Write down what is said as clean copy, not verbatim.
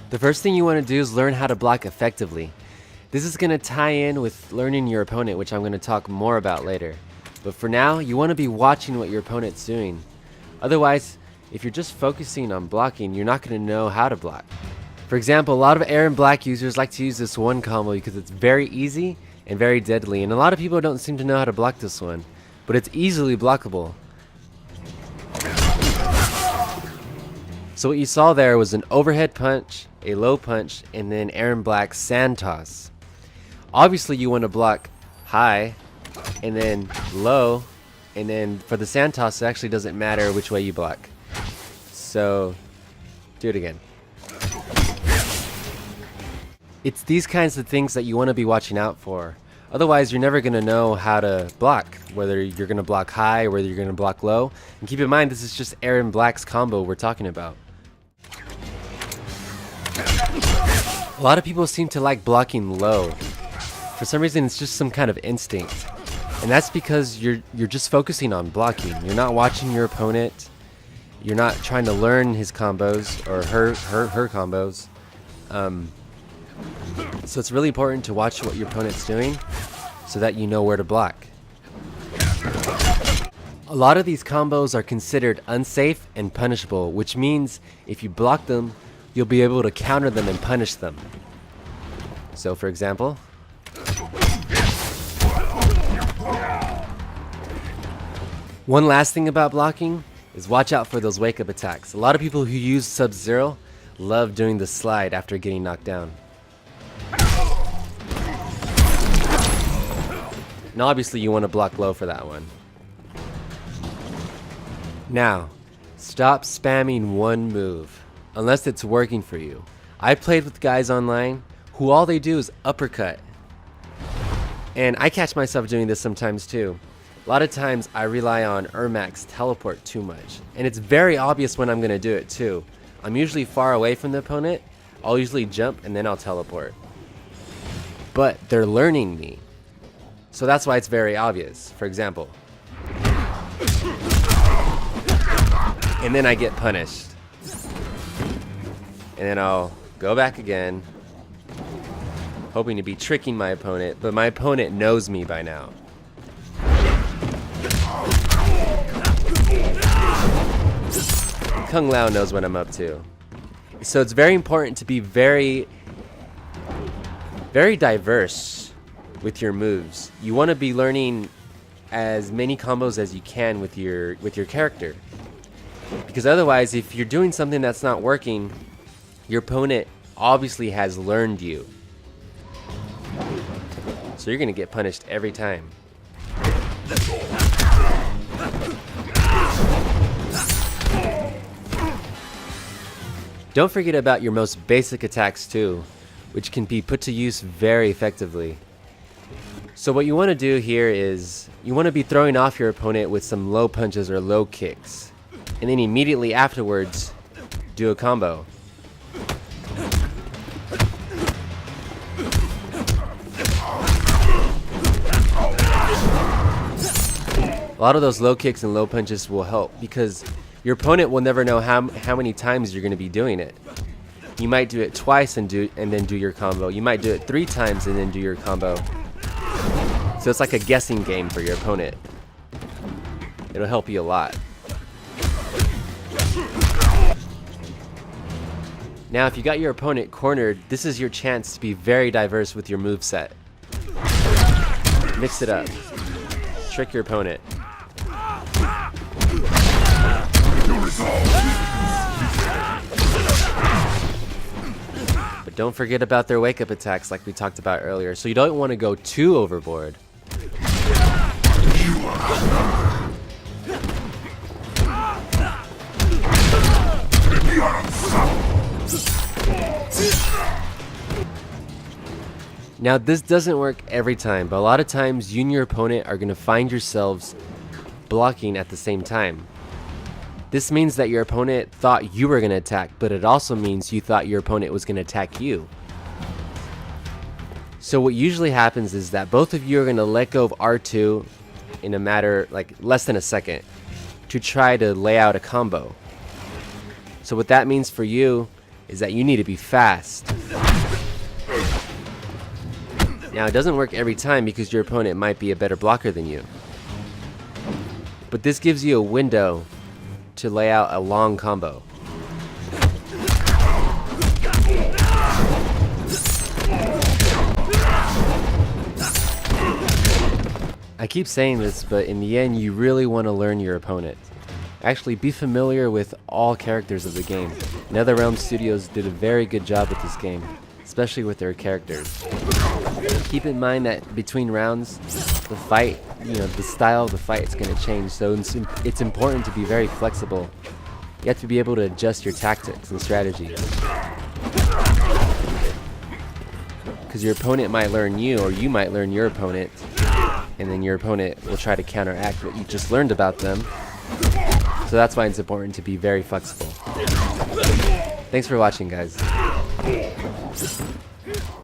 The first thing you want to do is learn how to block effectively. This is going to tie in with learning your opponent, which I'm going to talk more about later. But for now, you want to be watching what your opponent's doing. Otherwise, if you're just focusing on blocking, you're not going to know how to block. For example, a lot of Air and Black users like to use this one combo because it's very easy and very deadly, and a lot of people don't seem to know how to block this one, but it's easily blockable. So what you saw there was an overhead punch, a low punch, and then Aaron Black's sand toss. Obviously you want to block high and then low, and then for the sand toss it actually doesn't matter which way you block. So do it again. It's these kinds of things that you want to be watching out for. Otherwise you're never going to know how to block, whether you're going to block high or whether you're going to block low. And keep in mind, this is just Aaron Black's combo we're talking about. A lot of people seem to like blocking low. For some reason it's just some kind of instinct. And that's because you're just focusing on blocking. You're not watching your opponent. You're not trying to learn his combos or her combos. So it's really important to watch what your opponent's doing so that you know where to block. A lot of these combos are considered unsafe and punishable, which means if you block them, you'll be able to counter them and punish them. So for example, one last thing about blocking is watch out for those wake up attacks. A lot of people who use Sub-Zero love doing the slide after getting knocked down. And obviously you want to block low for that one. Now, stop spamming one move unless it's working for you. I played with guys online who all they do is uppercut. And I catch myself doing this sometimes too. A lot of times I rely on Ermac's teleport too much. And it's very obvious when I'm going to do it too. I'm usually far away from the opponent. I'll usually jump and then I'll teleport. But they're learning me. So that's why it's very obvious. For example. And then I get punished. And then I'll go back again, hoping to be tricking my opponent, but my opponent knows me by now. Kung Lao knows what I'm up to. So it's very important to be very diverse with your moves. You want to be learning as many combos as you can with your character. Because otherwise, if you're doing something that's not working, your opponent obviously has learned you. So you're going to get punished every time. Don't forget about your most basic attacks too, which can be put to use very effectively. So what you want to do here is, you want to be throwing off your opponent with some low punches or low kicks. And then immediately afterwards, do a combo. A lot of those low kicks and low punches will help because your opponent will never know how many times you're going to be doing it. You might do it twice and then do your combo. You might do it 3 times and then do your combo. So it's like a guessing game for your opponent. It'll help you a lot. Now if you got your opponent cornered, this is your chance to be very diverse with your moveset. Mix it up. Trick your opponent. But don't forget about their wake up attacks like we talked about earlier, so you don't want to go too overboard. Now this doesn't work every time, but a lot of times you and your opponent are going to find yourselves blocking at the same time. This means that your opponent thought you were going to attack, but it also means you thought your opponent was going to attack you. So what usually happens is that both of you are going to let go of R2 in a matter like less than a second to try to lay out a combo. So what that means for you is that you need to be fast. Now, it doesn't work every time because your opponent might be a better blocker than you. But this gives you a window to lay out a long combo. I keep saying this, but in the end, you really want to learn your opponent. Actually, be familiar with all characters of the game. NetherRealm Studios did a very good job with this game, especially with their characters. Keep in mind that between rounds, the fight, the style of the fight is going to change, so it's important to be very flexible. You have to be able to adjust your tactics and strategy. Because your opponent might learn you, or you might learn your opponent, and then your opponent will try to counteract what you just learned about them. So that's why it's important to be very flexible. Thanks for watching, guys.